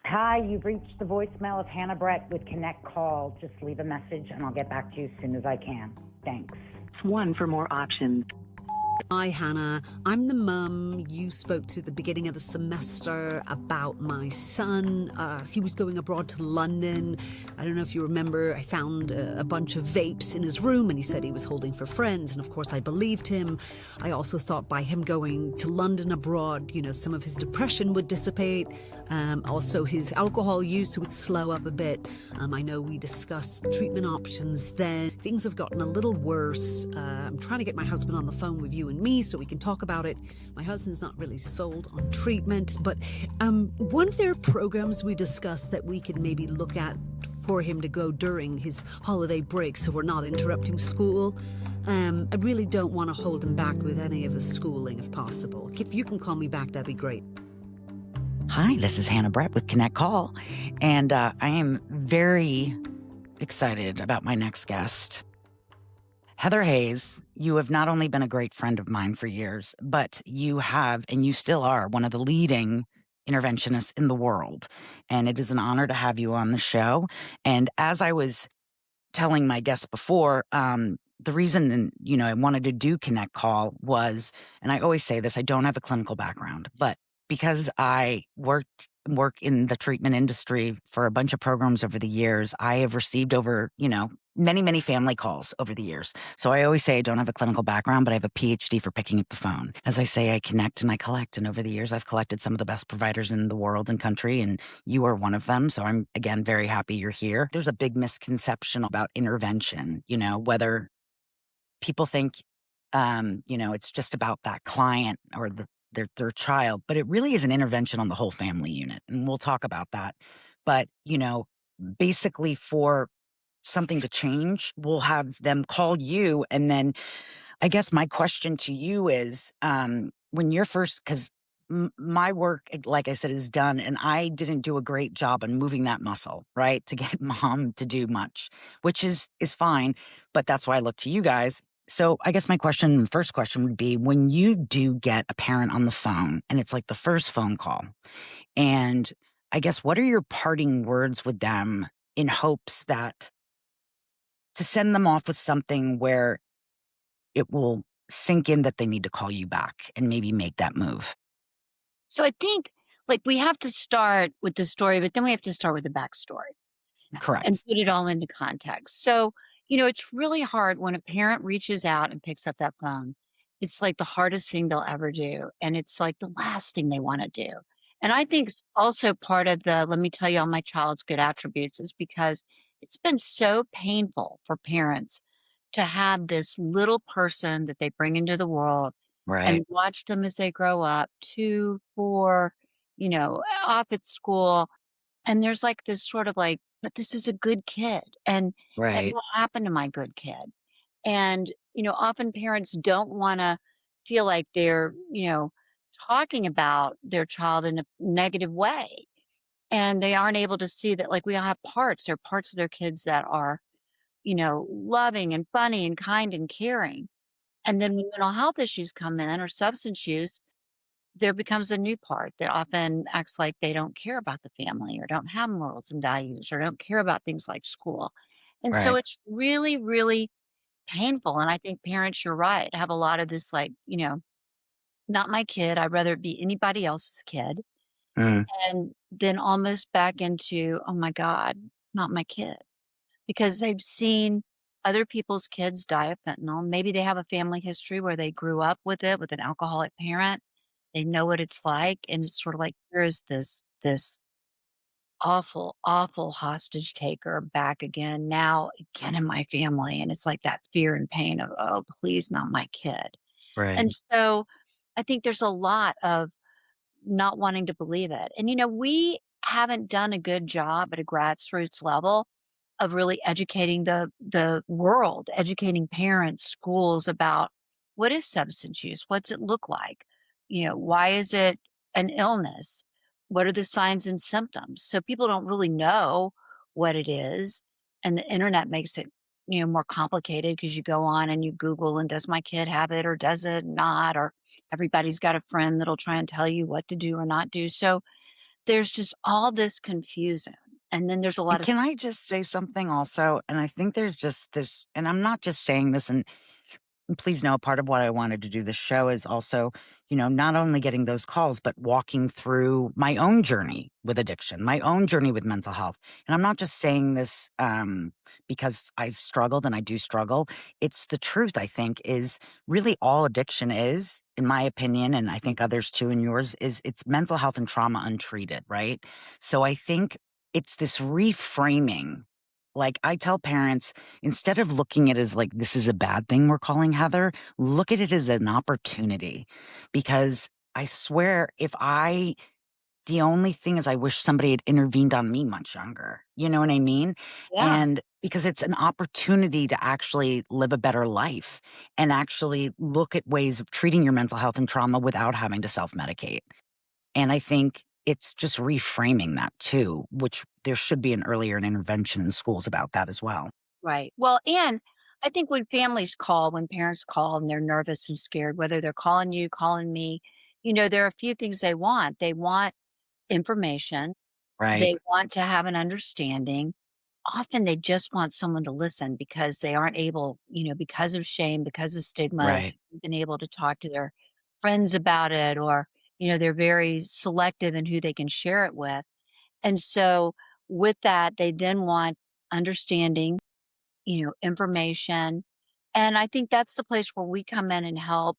Hi, you've reached the voicemail of Hannah Brett with Connect Call. Just leave a message and I'll get back to you as soon as I can. Thanks. 1 for more options. Hi, Hannah. I'm the mum you spoke to at the beginning of the semester about my son. He was going abroad to London. I don't know if you remember, I found a bunch of vapes in his room and he said he was holding for friends. And of course, I believed him. I also thought by him going to London abroad, some of his depression would dissipate. Also, his alcohol use would slow up a bit. I know we discussed treatment options then. Things have gotten a little worse. I'm trying to get my husband on the phone with you and me so we can talk about it. My husband's not really sold on treatment, but one of their programs we discussed that we could maybe look at for him to go during his holiday break so we're not interrupting school. I really don't want to hold him back with any of his schooling if possible. If you can call me back, that'd be great. Hi, this is Hannah Brett with Connect Call, and I am very excited about my next guest. Heather Hayes, you have not only been a great friend of mine for years, but you have, and you still are, one of the leading interventionists in the world. And it is an honor to have you on the show. And as I was telling my guests before, the reason, I wanted to do Connect Call was, and I always say this, I don't have a clinical background, but because I work in the treatment industry for a bunch of programs over the years, I have received over, many, many family calls over the years. So I always say I don't have a clinical background, but I have a PhD for picking up the phone. As I say, I connect and I collect. And over the years, I've collected some of the best providers in the world and country, and you are one of them. So I'm, again, very happy you're here. There's a big misconception about intervention, whether people think, it's just about that client or their child, but it really is an intervention on the whole family unit. And we'll talk about that. But, basically for something to change, we'll have them call you. And then I guess my question to you is, when you're first, because my work, like I said, is done, and I didn't do a great job on moving that muscle, right, to get mom to do much, which is fine. But that's why I look to you guys. So I guess my first question would be, when you do get a parent on the phone and it's like the first phone call, and I guess what are your parting words with them in hopes that to send them off with something where it will sink in that they need to call you back and maybe make that move? So I think we have to start with the story, but then we have to start with the backstory and Correct. put it all into context. So, it's really hard when a parent reaches out and picks up that phone. It's like the hardest thing they'll ever do. And it's like the last thing they want to do. And I think also part of let me tell you all my child's good attributes is because it's been so painful for parents to have this little person that they bring into the world Right. and watch them as they grow up, 2, 4, off at school. And there's this sort of but this is a good kid. And Right. what happened to my good kid? And, often parents don't want to feel like they're, talking about their child in a negative way. And they aren't able to see that we all have parts. There are parts of their kids that are, loving and funny and kind and caring. And then when mental health issues come in or substance use, there becomes a new part that often acts like they don't care about the family or don't have morals and values or don't care about things like school. And so Right. it's really, really painful. And I think parents, you're right, have a lot of this not my kid. I'd rather it be anybody else's kid. Mm. And then almost back into, oh my God, not my kid. Because they've seen other people's kids die of fentanyl. Maybe they have a family history where they grew up with it with an alcoholic parent. They know what it's like, and it's sort of like, here's this awful, awful hostage taker back again, now again in my family, and it's like that fear and pain of, "Oh, please, not my kid." Right. And so, I think there's a lot of not wanting to believe it. And, we haven't done a good job at a grassroots level of really educating the world, educating parents, schools about what is substance use? What's it look like? Why is it an illness? What are the signs and symptoms? So people don't really know what it is. And the internet makes it, more complicated because you go on and you Google and does my kid have it or does it not? Or everybody's got a friend that'll try and tell you what to do or not do. So there's just all this confusion. And then there's a lot And of can I just say something also? And I think there's just this, and I'm not just saying this, and please know part of what I wanted to do this show is also, not only getting those calls, but walking through my own journey with addiction, my own journey with mental health. And I'm not just saying this because I've struggled and I do struggle. It's the truth, I think, is really all addiction is, in my opinion, and I think others too, and yours, is it's mental health and trauma untreated, right? So I think it's this reframing. Like I tell parents, instead of looking at it as like this is a bad thing we're calling Heather, look at it as an opportunity. Because I swear, the only thing is I wish somebody had intervened on me much younger. You know what I mean? yeah, And because it's an opportunity to actually live a better life and actually look at ways of treating your mental health and trauma without having to self medicate. And I think it's just reframing that too, which there should be an earlier intervention in schools about that as well. right. Well, and I think when families call, when parents call and they're nervous and scared, whether they're calling you, calling me, there are a few things they want. They want information. Right. They want to have an understanding. Often they just want someone to listen because they aren't able, because of shame, because of stigma, they Right. haven't been able to talk to their friends about it, or, they're very selective in who they can share it with. And so with that, they then want understanding, information. And I think that's the place where we come in and help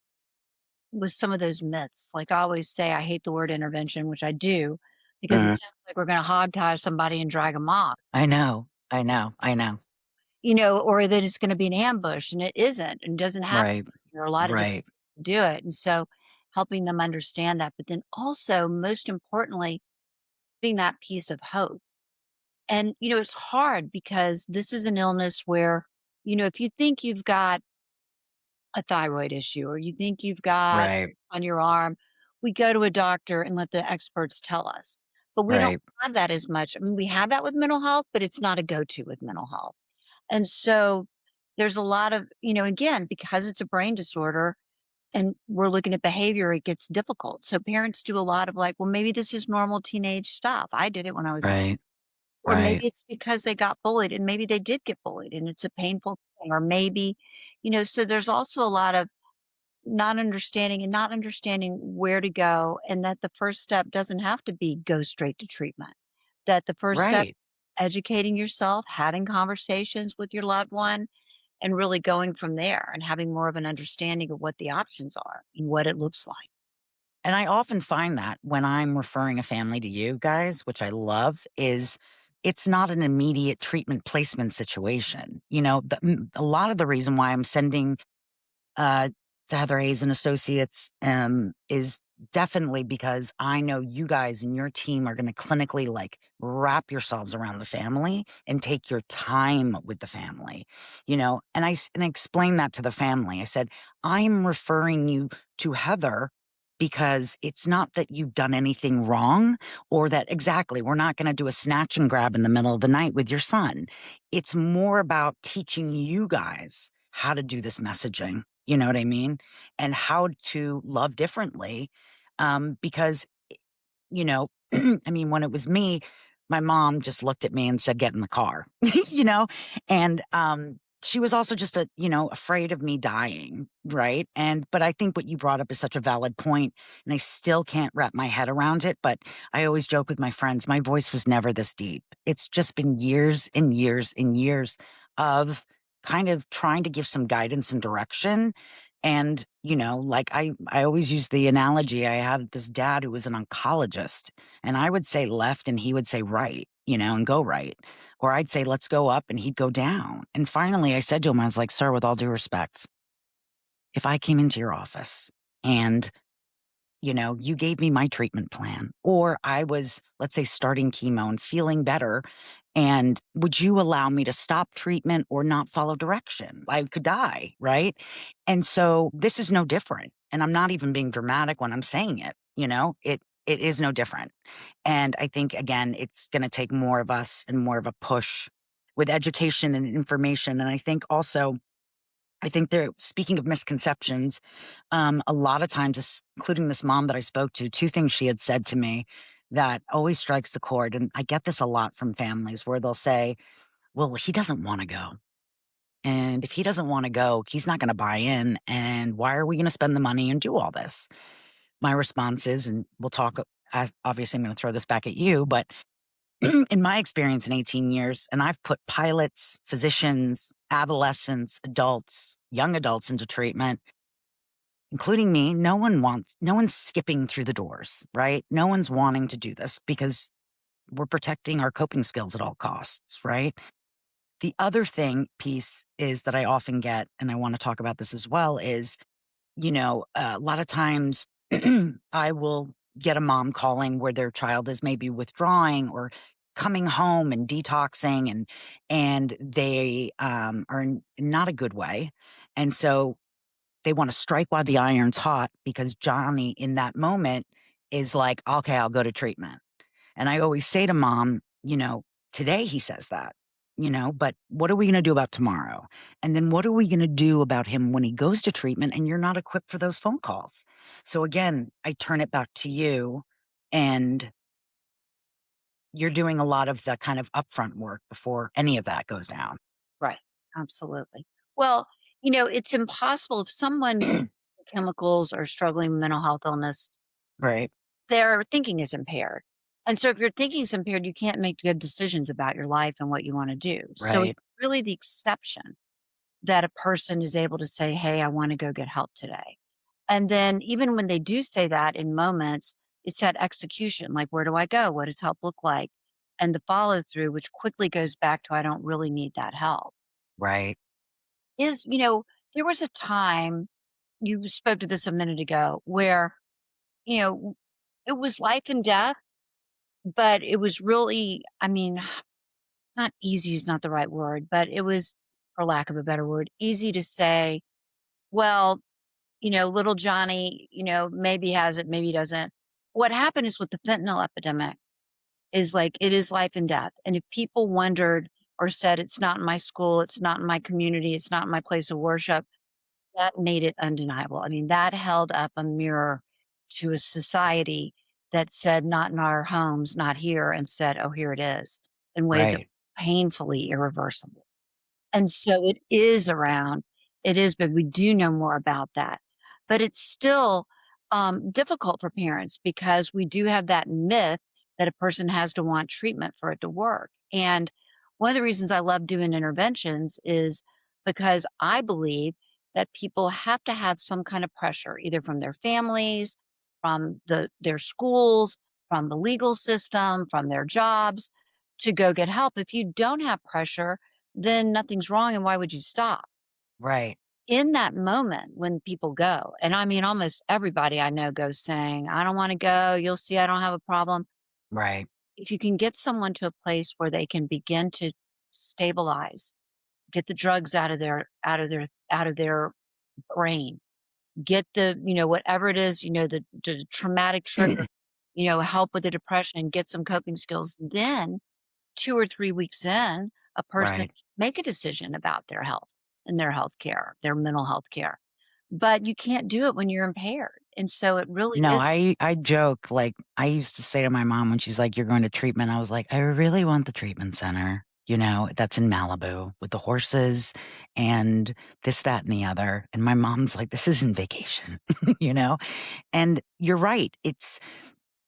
with some of those myths. Like I always say, I hate the word intervention, which I do, because it Mhm. sounds like we're going to hog tie somebody and drag them off, I know. I know. I know. or that it's going to be an ambush, and it isn't and doesn't have to Right. be. There are a lot of different Right. ways to do it. And so helping them understand that, but then also, most importantly, being that piece of hope. And, it's hard because this is an illness where, if you think you've got a thyroid issue or you think you've got Right. on your arm, we go to a doctor and let the experts tell us. But we don't Right. have that as much. I mean, we have that with mental health, but it's not a go to with mental health. And so there's a lot of, again, because it's a brain disorder and we're looking at behavior, it gets difficult. So parents do a lot of like, well, maybe this is normal teenage stuff. I did it when I was a kid. Right. Or Right. maybe it's because they got bullied and maybe they did get bullied and it's a painful thing. Or maybe, so there's also a lot of not understanding and not understanding where to go, and that the first step doesn't have to be go straight to treatment. That the first step, Right. educating yourself, having conversations with your loved one, and really going from there and having more of an understanding of what the options are and what it looks like. And I often find that when I'm referring a family to you guys, which I love, is it's not an immediate treatment placement situation. A lot of the reason why I'm sending uh, to Heather Hayes and Associates is definitely because I know you guys and your team are going to clinically like wrap yourselves around the family and take your time with the family, and I explained that to the family. I said, I'm referring you to Heather because it's not that you've done anything wrong or that exactly we're not going to do a snatch and grab in the middle of the night with your son. It's more about teaching you guys how to do this messaging. You know what I mean? And how to love differently. Because, you know, I mean, when it was me, my mom just looked at me and said, get in the car, you know? And she was also just afraid of me dying. Right. But I think what you brought up is such a valid point, and I still can't wrap my head around it. But I always joke with my friends, my voice was never this deep. It's just been years and years and years of kind of trying to give some guidance and direction. And, like I always use the analogy. I had this dad who was an oncologist, and I would say left and he would say right, and go right. Or I'd say, let's go up and he'd go down. And finally I said to him, I was like, sir, with all due respect, if I came into your office and you gave me my treatment plan, or I was, let's say, starting chemo and feeling better. And would you allow me to stop treatment or not follow direction? I could die, right? And so this is no different. And I'm not even being dramatic when I'm saying it, it is no different. And I think, again, it's going to take more of us and more of a push with education and information. And I think there, speaking of misconceptions, a lot of times, including this mom that I spoke to, two things she had said to me. that always strikes the chord. And I get this a lot from families where they'll say, well, he doesn't want to go. And if he doesn't want to go, he's not going to buy in. And why are we going to spend the money and do all this? My response is, and we'll talk, obviously, I'm going to throw this back at you, but in my experience in 18 years, and I've put pilots, physicians, adolescents, adults, young adults into treatment, including me. No one's skipping through the doors, right? No one's wanting to do this because we're protecting our coping skills at all costs, right? The other piece is that I often get, and I want to talk about this as well, is, a lot of times I will get a mom calling where their child is maybe withdrawing or coming home and detoxing, and they are in not a good way. And so they want to strike while the iron's hot because Johnny in that moment is like, okay, I'll go to treatment. And I always say to mom, today he says that, but what are we going to do about tomorrow? And then what are we going to do about him when he goes to treatment and you're not equipped for those phone calls? So again, I turn it back to you, and you're doing a lot of the kind of upfront work before any of that goes down. Right. Absolutely. Well, it's impossible if someone's chemicals or struggling with mental health illness, Right. their thinking is impaired. And so if your thinking is impaired, you can't make good decisions about your life and what you want to do. So Right. it's really the exception that a person is able to say, hey, I want to go get help today. And then even when they do say that in moments, it's that execution, like, where do I go? What does help look like? And the follow through, which quickly goes back to, I don't really need that help. Right. There was a time, you spoke to this a minute ago, where, you know, it was life and death, but it was really, I mean, not easy is not the right word, but it was, for lack of a better word, easy to say, well, little Johnny, maybe has it, maybe he doesn't. What happened is with the fentanyl epidemic is like, it is life and death. And if people wondered or said, it's not in my school, it's not in my community, it's not in my place of worship, that made it undeniable. I mean, that held up a mirror to a society that said, not in our homes, not here, and said, oh, here it is, in ways that Right. were painfully irreversible. And so it is, but we do know more about that. But it's still difficult for parents because we do have that myth that a person has to want treatment for it to work. And one of the reasons I love doing interventions is because I believe that people have to have some kind of pressure, either from their families, from their schools, from the legal system, from their jobs, to go get help. If you don't have pressure, then nothing's wrong, and why would you stop? Right. In that moment when people go, and I mean, almost everybody I know goes saying, I don't want to go. You'll see, I don't have a problem. Right. If you can get someone to a place where they can begin to stabilize, get the drugs out of their brain, get whatever it is, the traumatic trigger, help with the depression, get some coping skills, then 2 or 3 weeks in, a person Right. make a decision about their health and their health care, their mental health care. But you can't do it when you're impaired. And so it really No, is. I joke, like, I used to say to my mom when she's like, "You're going to treatment," I was like, "I really want the treatment center, that's in Malibu with the horses and this, that, and the other." And my mom's like, "This isn't vacation," you know? And you're right.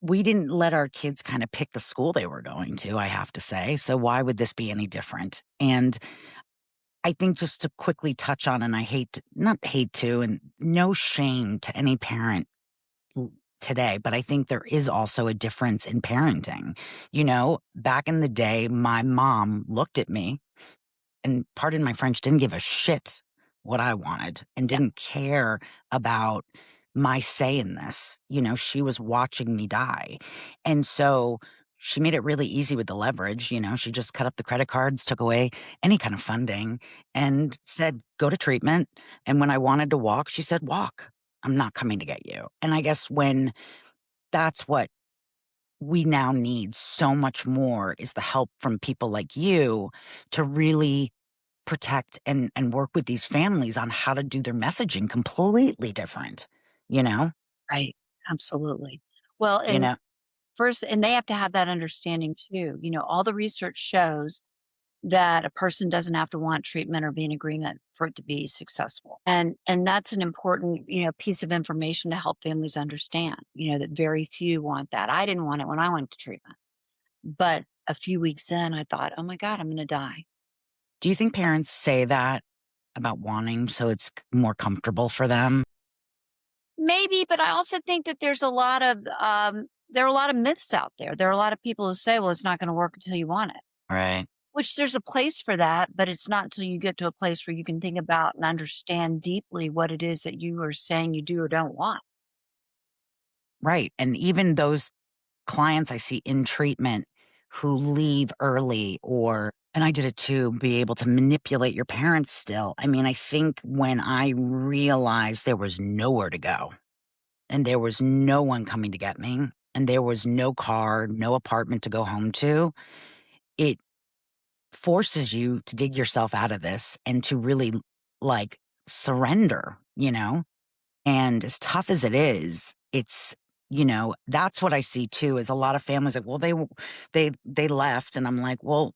We didn't let our kids kind of pick the school they were going to, I have to say. So why would this be any different? And I think just to quickly touch on, and I not hate to, and no shame to any parent today, but I think there is also a difference in parenting. Back in the day, my mom looked at me and, pardon my French, didn't give a shit what I wanted and Yeah, didn't care about my say in this. She was watching me die. And so she made it really easy with the leverage. She just cut up the credit cards, took away any kind of funding, and said, go to treatment. And when I wanted to walk, she said, walk. I'm not coming to get you. And I guess when that's what we now need so much more is the help from people like you to really protect and work with these families on how to do their messaging completely different, you know? right. Absolutely. Well, You and know? First, and they have to have that understanding too. All the research shows that a person doesn't have to want treatment or be in agreement for it to be successful. And that's an important, piece of information to help families understand, that very few want that. I didn't want it when I went to treatment. But a few weeks in, I thought, "Oh my god, I'm gonna die." Do you think parents say that about wanting so it's more comfortable for them? Maybe, but I also think that there are a lot of myths out there. There are a lot of people who say, "Well, it's not gonna work until you want it." Right. Which there's a place for that, but it's not till you get to a place where you can think about and understand deeply what it is that you are saying you do or don't want. Right. And even those clients I see in treatment who leave early or and I did it too, be able to manipulate your parents still. I mean, I think when I realized there was nowhere to go and there was no one coming to get me and there was no car, no apartment to go home to, it forces you to dig yourself out of this and to really like surrender, you know? And as tough as it is, it's that's what I see too is a lot of families like, well, they left and I'm like, well,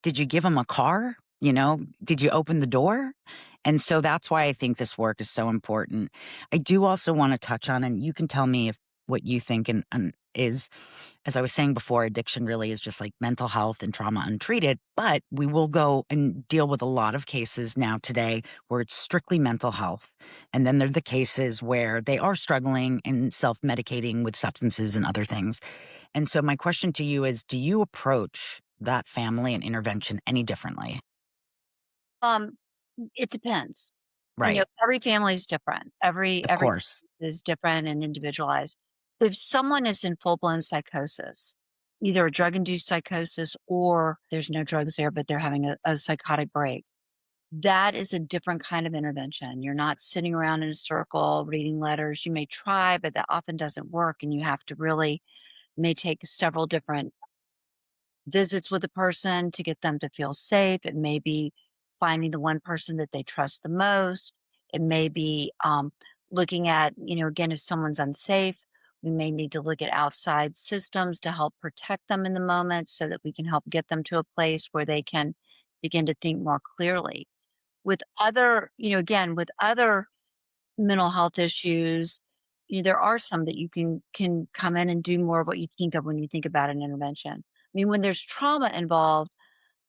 did you give them a car? Did you open the door? And so that's why I think this work is so important. I do also want to touch on, and you can tell me if what you think and is as I was saying before, addiction really is just like mental health and trauma untreated. But we will go and deal with a lot of cases now today where it's strictly mental health. And then there are the cases where they are struggling and self medicating with substances and other things. And so, my question to you is, do you approach that family and intervention any differently? Um, it depends. Right. Every family is different. Of Every course. is different and individualized. If someone is in full-blown psychosis, either a drug-induced psychosis or there's no drugs there, but they're having a psychotic break, that is a different kind of intervention. You're not sitting around in a circle reading letters. You may try, but that often doesn't work, and you have to really may take several different visits with a person to get them to feel safe. It may be finding the one person that they trust the most. It may be looking at, again, if someone's unsafe, we may need to look at outside systems to help protect them in the moment so that we can help get them to a place where they can begin to think more clearly. With other, again, with other mental health issues, there are some that you can come in and do more of what you think of when you think about an intervention. I mean, when there's trauma involved,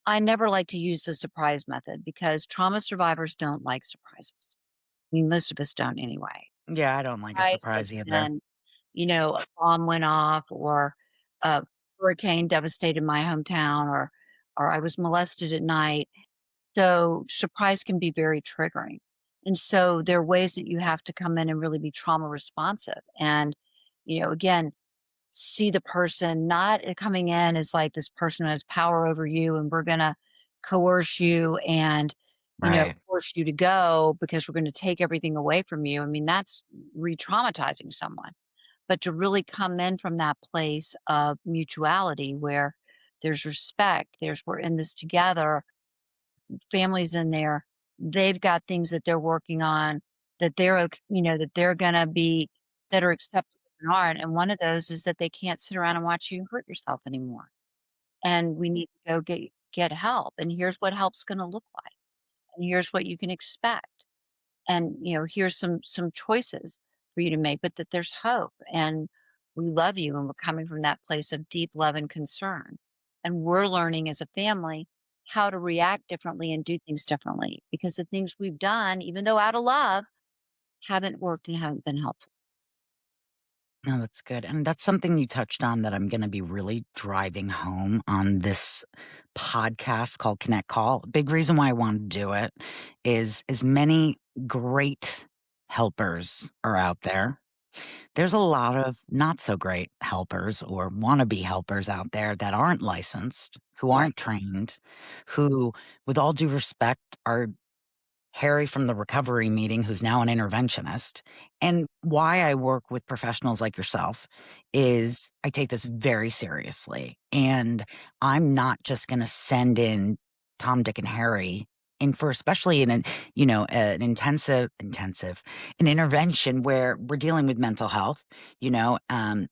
I never like to use the surprise method because trauma survivors don't like surprises. I mean, most of us don't anyway. Yeah, I don't like a Surprise has surprise either. been, a bomb went off or a hurricane devastated my hometown or I was molested at night. So surprise can be very triggering. And so there are ways that you have to come in and really be trauma responsive. And, again, see the person not coming in as like this person who has power over you and we're going to coerce you and, Right. force you to go because we're going to take everything away from you. I mean, that's re traumatizing someone. But to really come in from that place of mutuality where there's respect, there's we're in this together, families in there, they've got things that they're working on that they're that they're gonna be that are acceptable and aren't. And one of those is that they can't sit around and watch you hurt yourself anymore. And we need to go get help. And here's what help's gonna look like. And here's what you can expect and here's some choices for you to make but that there's hope and we love you and we're coming from that place of deep love and concern and we're learning as a family how to react differently and do things differently because the things we've done even though out of love haven't worked and haven't been helpful. No, that's good. And that's something you touched on that I'm going to be really driving home on this podcast called Connect Call. Big reason why I want to do it is as many great helpers are out there. There's a lot of not so great helpers or wannabe helpers out there that aren't licensed, who Right. aren't trained, who, with all due respect, are Harry from the recovery meeting, who's now an interventionist. And why I work with professionals like yourself is I take this very seriously. And I'm not just going to send in Tom, Dick, and Harry and for especially in an, an an intervention where we're dealing with mental health,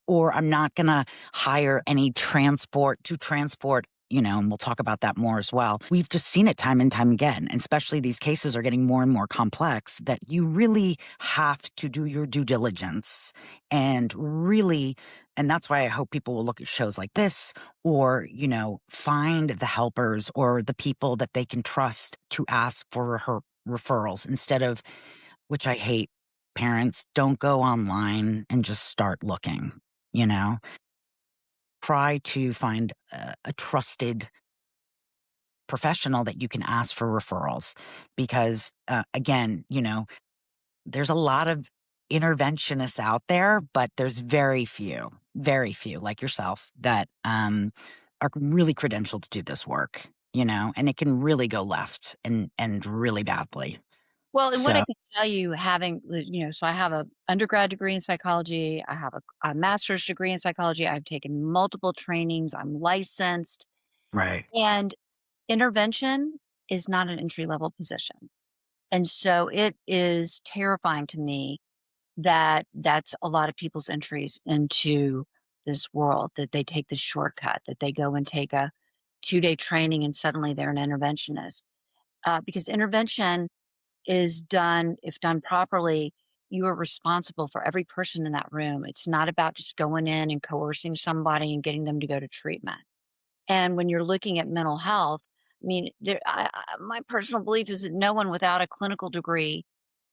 or I'm not going to hire any transport, and we'll talk about that more as well. We've just seen it time and time again, and especially these cases are getting more and more complex, that you really have to do your due diligence and really, and that's why I hope people will look at shows like this, or, find the helpers or the people that they can trust to ask for referrals instead of, which I hate, parents, don't go online and just start looking, you know? Try to find a trusted professional that you can ask for referrals because, again, there's a lot of interventionists out there, but there's very few like yourself that are really credentialed to do this work, and it can really go left and really badly. Well, and what I So, can tell you having, so I have a undergrad degree in psychology, I have a master's degree in psychology, I've taken multiple trainings, I'm licensed, right, and intervention is not an entry level position. And so it is terrifying to me that that's a lot of people's entries into this world, that they take this shortcut, that they go and take a 2-day training and suddenly they're an interventionist. Because intervention is done, if done properly, you are responsible for every person in that room. It's not about just going in and coercing somebody and getting them to go to treatment. And when you're looking at mental health, I mean, my personal belief is that no one without a clinical degree,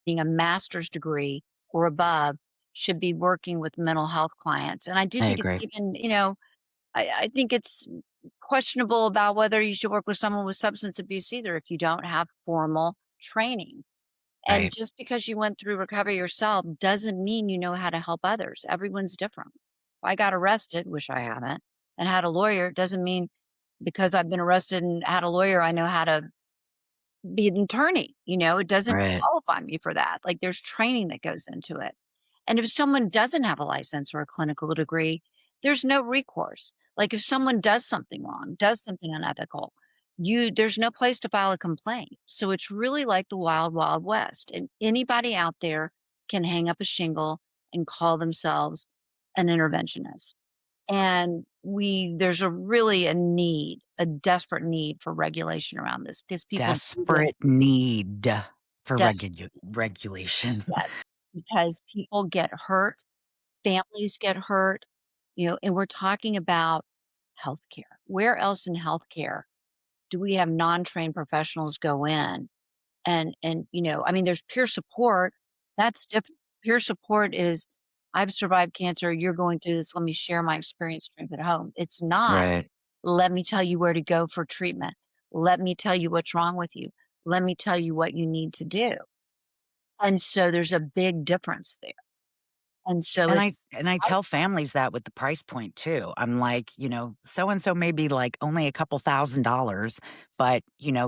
being a master's degree or above, should be working with mental health clients. And I do I think it's agree. even, I think it's questionable about whether you should work with someone with substance abuse either if you don't have formal training. And Right, just because you went through recovery yourself doesn't mean you know how to help others. Everyone's different. If I got arrested, which I haven't, and had a lawyer, doesn't mean because I've been arrested and had a lawyer, I know how to be an attorney. It doesn't right, qualify me for that. Like there's training that goes into it. And if someone doesn't have a license or a clinical degree, there's no recourse. Like if someone does something wrong, does something unethical, there's no place to file a complaint. So it's really like the wild, wild west. And anybody out there can hang up a shingle and call themselves an interventionist. And there's a need, a desperate need for regulation around this because people do get desperate need for desperate. regulation. Yes, because people get hurt, families get hurt, and we're talking about healthcare. Where else in healthcare do we have non-trained professionals go in and I mean, there's peer support. That's different. Peer support is, I've survived cancer. You're going through this. Let me share my experience strength at home. It's not, Right. let me tell you where to go for treatment. Let me tell you what's wrong with you. Let me tell you what you need to do. And so there's a big difference there. And so And I it's, and I I, tell families that with the price point too. I'm like, so and so may be like only a couple $1,000s, but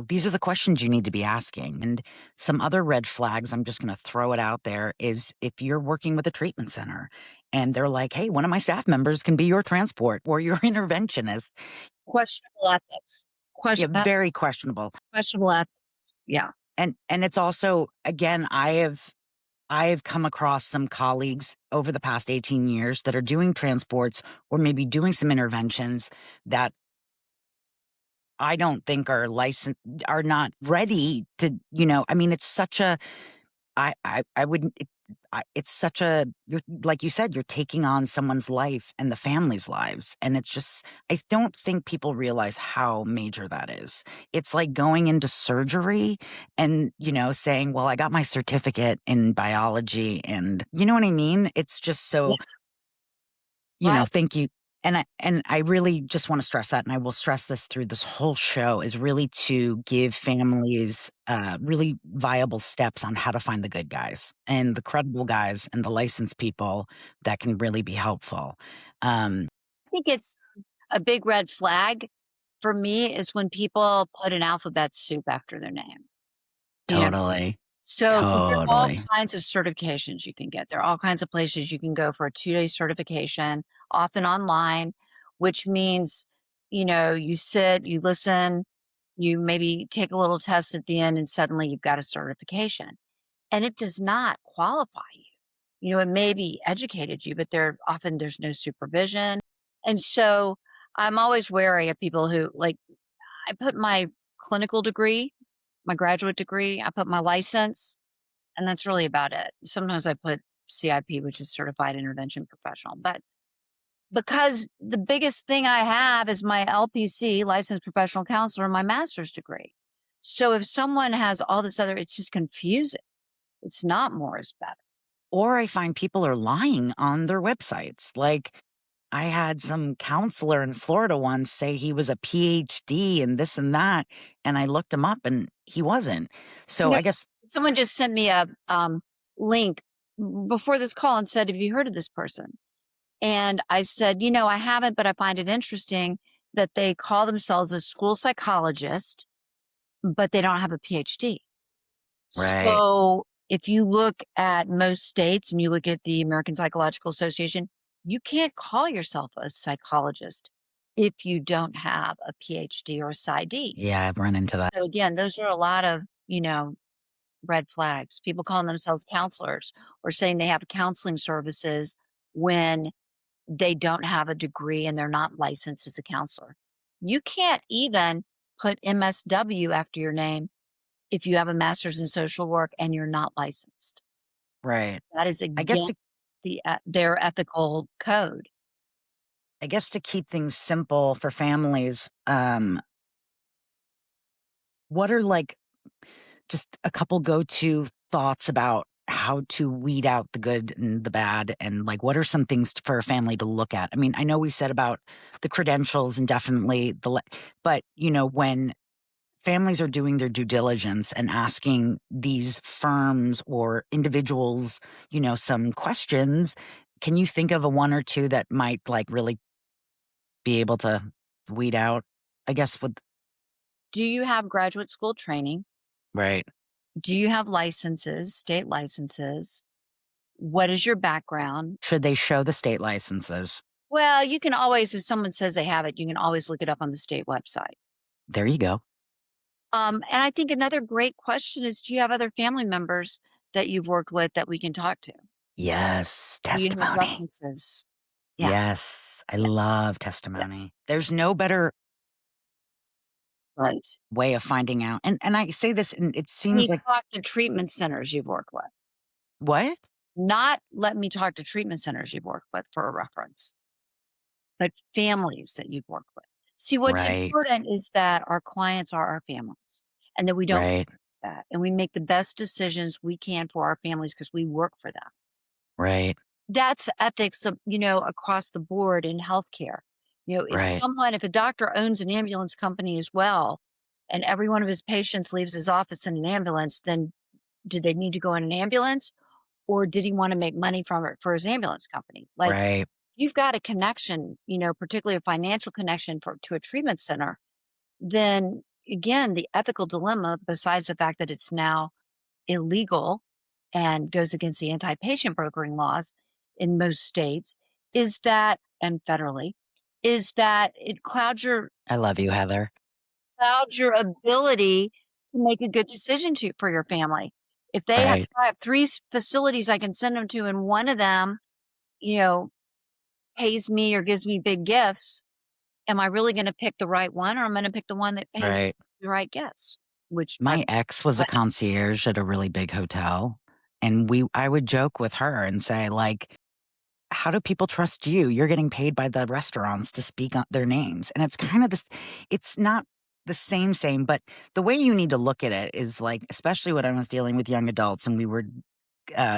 these are the questions you need to be asking. And some other red flags, I'm just going to throw it out there, is if you're working with a treatment center and they're like, "Hey, one of my staff members can be your transport or your interventionist." questionable ethics. Yeah, That's very questionable. questionable ethics. Yeah. And it's also, again, I've come across some colleagues over the past 18 years that are doing transports or maybe doing some interventions that I don't think are not ready to, I mean, it's such a, I wouldn't, it's such a, like you said, you're taking on someone's life and the family's lives. And it's just, I don't think people realize how major that is. It's like going into surgery and, saying, well, I got my certificate in biology and you know what I mean? It's just Yeah. so, Right. thank you. And I really just want to stress that, and I will stress this through this whole show, is really to give families really viable steps on how to find the good guys and the credible guys and the licensed people that can really be helpful. Um, I think it's a big red flag for me is when people put an alphabet soup after their name. You know, totally, so because there are all totally, kinds of certifications you can get. There are all kinds of places you can go for a 2-day certification, often online, which means, you sit, you listen, You maybe take a little test at the end and suddenly you've got a certification. And it does not qualify you. It maybe educated you, but there's no supervision. And so I'm always wary of people who like I put my clinical degree, my graduate degree, I put my license, and that's really about it. Sometimes I put CIP, which is certified intervention professional. But because the biggest thing I have is my LPC, licensed professional counselor, and my master's degree. So if someone has all this other, it's just confusing. It's not more is better. Or I find people are lying on their websites. Like, I had some counselor in Florida once say he was a PhD and this and that, and I looked him up and he wasn't. So I guess Someone just sent me a link before this call and said, "Have you heard of this person?" And I said, I haven't, but I find it interesting that they call themselves a school psychologist, but they don't have a PhD. Right. So if you look at most states and you look at the American Psychological Association, you can't call yourself a psychologist if you don't have a PhD or a PsyD. Yeah, I've run into that. So again, those are a lot of, red flags. People calling themselves counselors or saying they have counseling services when they don't have a degree and they're not licensed as a counselor. You can't even put MSW after your name if you have a master's in social work and you're not licensed. Right. That is I guess against their ethical code. I guess to keep things simple for families, what are like just a couple go-to thoughts about how to weed out the good and the bad, and like what are some things for a family to look at? I mean, I know we said about the credentials and definitely but when families are doing their due diligence and asking these firms or individuals, some questions, can you think of a one or two that might like really be able to weed out, I guess, with Do you have graduate school training? right? Do you have licenses, state licenses? What is your background? Should they show the state licenses? Well, you can always, if someone says they have it, you can always look it up on the state website. There you go. And I think another great question is, do you have other family members that you've worked with that we can talk to? Yes, Do you have testimony. references? Yeah. Yes, I love Yes. testimony. There's no better Right. way of finding out. And I say this, and it Let seems me like talk to treatment centers you've worked with. what? Not let me talk to treatment centers you've worked with for a reference, but families that you've worked with. See, what's Right, important is that our clients are our families and that we don't right, miss that. And we make the best decisions we can for our families because we work for them. right, That's ethics, across the board in healthcare. right, If a doctor owns an ambulance company as well, and every one of his patients leaves his office in an ambulance, then do they need to go in an ambulance? Or did he want to make money from it for his ambulance company? Like, right, you've got a connection, particularly a financial connection to a treatment center, then again, the ethical dilemma, besides the fact that it's now illegal and goes against the anti-patient brokering laws in most states, is that, and federally, is that it I love you, Heather. clouds your ability to make a good decision for your family. If Right, I have three facilities I can send them to, and one of them, you know, pays me or gives me big gifts, am I really going to pick the right one, or I'm going to pick the one that pays right. the right gifts? Which My ex was a concierge at a really big hotel, and I would joke with her and say, like, how do people trust you? You're getting paid by the restaurants to speak on their names. And it's kind of this, it's not the same, but the way you need to look at it is like, especially when I was dealing with young adults and we were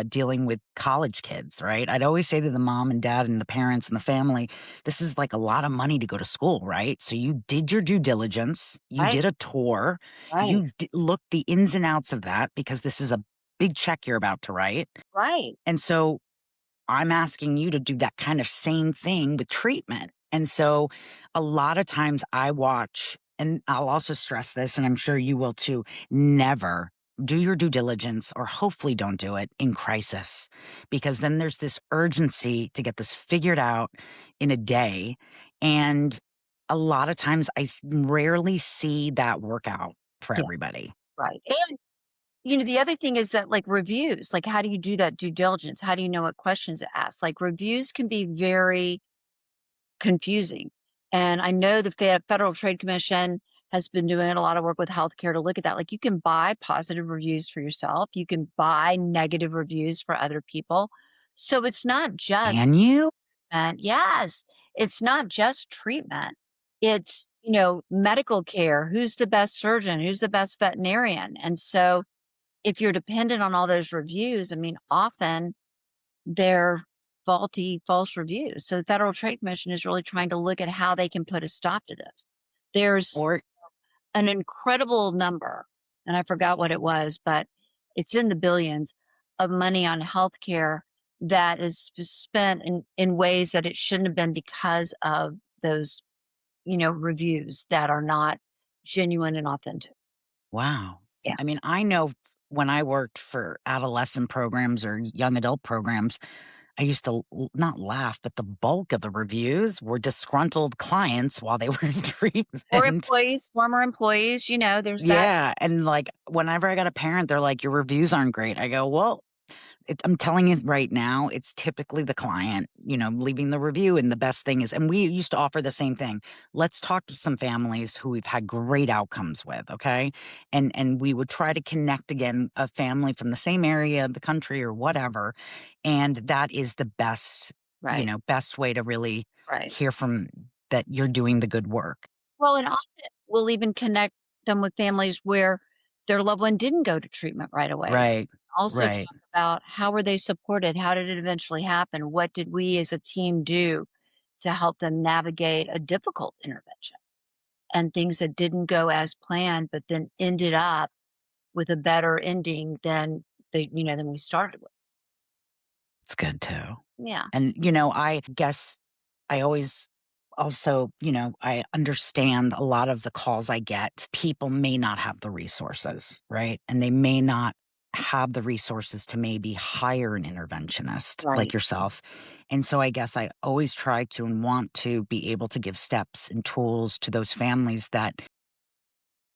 dealing with college kids, right? I'd always say to the mom and dad and the parents and the family, this is like a lot of money to go to school, right? So you did your due diligence, you right, did a tour, right, you looked the ins and outs of that because this is a big check you're about to write. right, And so I'm asking you to do that kind of same thing with treatment. And so a lot of times I watch, and I'll also stress this, and I'm sure you will too, never do your due diligence, or hopefully don't do it in crisis, because then there's this urgency to get this figured out in a day. And a lot of times rarely see that work out for Yeah, everybody. right. And, the other thing is that, like, reviews, like, how do you do that due diligence? How do you know what questions to ask? Like, reviews can be very confusing. And I know the Federal Trade Commission has been doing a lot of work with healthcare to look at that. Like, you can buy positive reviews for yourself, you can buy negative reviews for other people. So it's not just Can you? treatment. Yes, it's not just treatment. It's, medical care. Who's the best surgeon? Who's the best veterinarian? And so if you're dependent on all those reviews, I mean, often they're faulty, false reviews. So the Federal Trade Commission is really trying to look at how they can put a stop to this. There's Or an incredible number, and I forgot what it was, but it's in the billions of money on healthcare that is spent in ways that it shouldn't have been because of those, reviews that are not genuine and authentic. wow. Yeah. I mean, I know when I worked for adolescent programs or young adult programs, I used to not laugh, but the bulk of the reviews were disgruntled clients while they were in Or treatment. employees, former employees, there's that. Yeah, and, like, whenever I got a parent, they're like, "Your reviews aren't great." I go, "Well, I'm telling you right now, it's typically the client, leaving the review, and the best thing is," and we used to offer the same thing. Let's talk to some families who we've had great outcomes with, okay? And we would try to connect again a family from the same area of the country or whatever, and that is the best, Right, best way to really right. hear from that you're doing the good work. Well, and often we'll even connect them with families where their loved one didn't go to treatment right away. So Right, also right. talk about how were they supported? How did it eventually happen? What did we as a team do to help them navigate a difficult intervention and things that didn't go as planned, but then ended up with a better ending than than we started with. It's good too. Yeah, And, I guess I always also, I understand a lot of the calls I get, people may not have the resources, right? And they may not have the resources to maybe hire an interventionist like right, yourself. And so I guess I always try to and want to be able to give steps and tools to those families that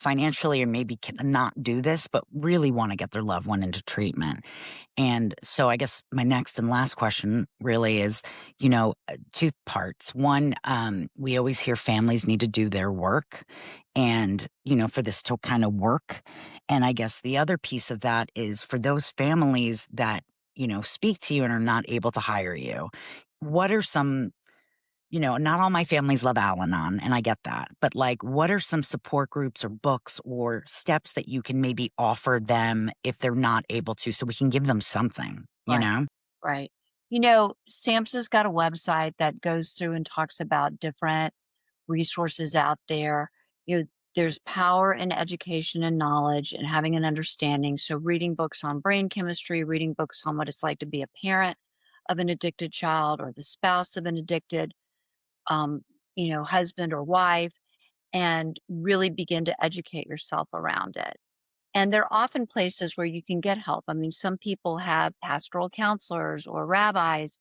financially or maybe cannot do this, but really want to get their loved one into treatment. And so I guess my next and last question really is, two parts. One, we always hear families need to do their work and, for this to kind of work. And I guess the other piece of that is for those families that, speak to you and are not able to hire you, what are some not all my families love Al Anon, and I get that. But, like, what are some support groups or books or steps that you can maybe offer them if they're not able to so we can give them something, you right, know? right. SAMHSA's got a website that goes through and talks about different resources out there. There's power in education and knowledge and having an understanding. So, reading books on brain chemistry, reading books on what it's like to be a parent of an addicted child or the spouse of an addicted, um, husband or wife, and really begin to educate yourself around it. And there are often places where you can get help. I mean, some people have pastoral counselors or rabbis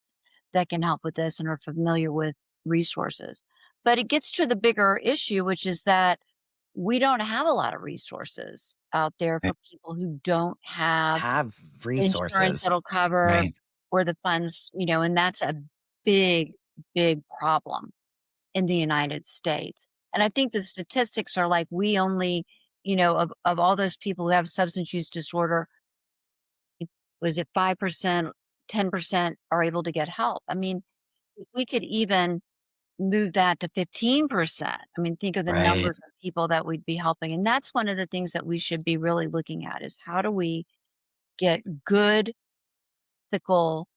that can help with this and are familiar with resources. But it gets to the bigger issue, which is that we don't have a lot of resources out there Right. for people who don't have Have insurance resources. that'll cover Right. or the funds, and that's a big, big problem in the United States. And I think the statistics are like we only, of all those people who have substance use disorder, was it 5%, 10% are able to get help? I mean, if we could even move that to 15%, I mean, think of the Right. numbers of people that we'd be helping. And that's one of the things that we should be really looking at is how do we get good, ethical,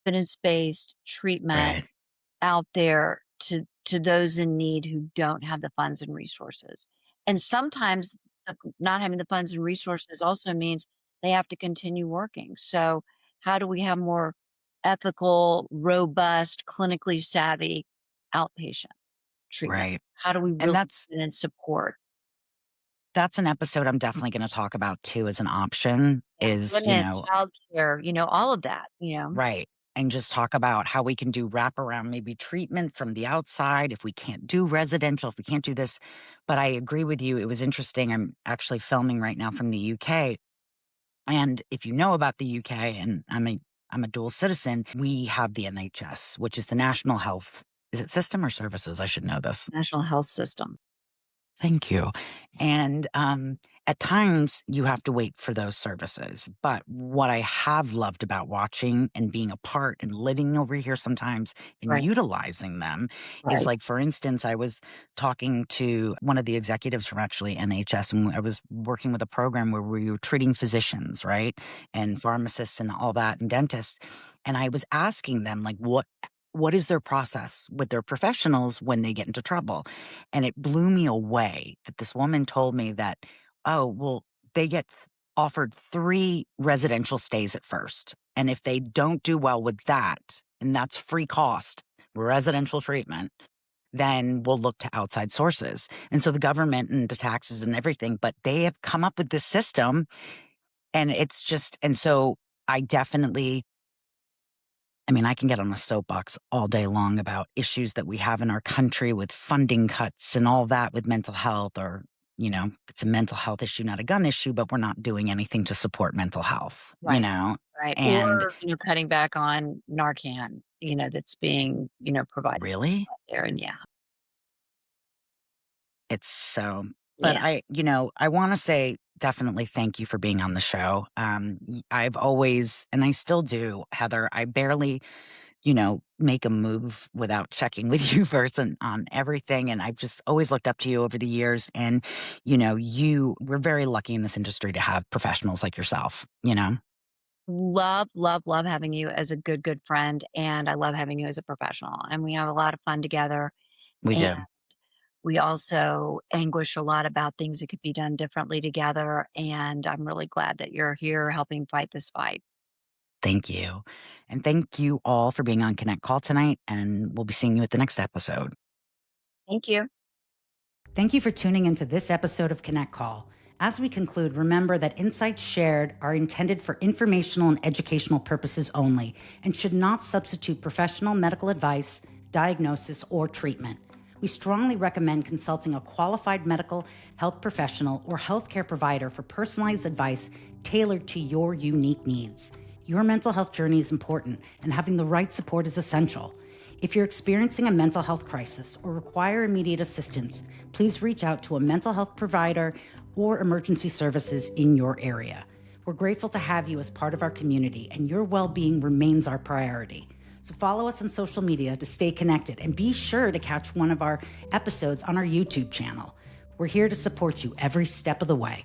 evidence-based treatment Right. out there to those in need who don't have the funds and resources. And sometimes not having the funds and resources also means they have to continue working. So how do we have more ethical, robust, clinically savvy outpatient treatment? Right. How do we And really that's get in support? that's an episode I'm definitely gonna talk about too as an option Yeah, is, women, childcare, all of that, right. and just talk about how we can do wraparound, maybe treatment from the outside if we can't do residential, if we can't do this. But I agree with you. It was interesting. I'm actually filming right now from the UK. And if you know about the UK, and I'm a dual citizen, we have the NHS, which is the National Health, is it system or services? I should know this. National health system. Thank you. And at times you have to wait for those services. But what I have loved about watching and being a part and living over here sometimes and Right. utilizing them is Right. like, for instance, I was talking to one of the executives from actually NHS, and I was working with a program where we were treating physicians, right? And pharmacists and all that, and dentists. And I was asking them, like, what is their process with their professionals when they get into trouble? And it blew me away that this woman told me that, oh, well, they get offered 3 residential stays at first. And if they don't do well with that, and that's free cost, residential treatment, then we'll look to outside sources. And so the government and the taxes and everything, but they have come up with this system. And it's just, and so I definitely, I mean, I can get on a soapbox all day long about issues that we have in our country with funding cuts and all that with mental health, or, it's a mental health issue, not a gun issue, but we're not doing anything to support mental health, Right. Right. And Or, cutting back on Narcan, that's being, provided really, there. And yeah. it's so, but Yeah. I want to say definitely thank you for being on the show. I've always, and I still do, Heather, I barely make a move without checking with you first on everything. And I've just always looked up to you over the years. And, we're very lucky in this industry to have professionals like yourself. Love, love, love having you as a good, good friend. And I love having you as a professional. And we have a lot of fun together. We And do. we also anguish a lot about things that could be done differently together. And I'm really glad that you're here helping fight this fight. Thank you. And thank you all for being on Connect Call tonight. And we'll be seeing you at the next episode. Thank you. Thank you for tuning into this episode of Connect Call. As we conclude, remember that insights shared are intended for informational and educational purposes only and should not substitute professional medical advice, diagnosis, or treatment. We strongly recommend consulting a qualified medical health professional or healthcare provider for personalized advice tailored to your unique needs. Your mental health journey is important, and having the right support is essential. If you're experiencing a mental health crisis or require immediate assistance, please reach out to a mental health provider or emergency services in your area. We're grateful to have you as part of our community, and your well-being remains our priority. So follow us on social media to stay connected, and be sure to catch one of our episodes on our YouTube channel. We're here to support you every step of the way.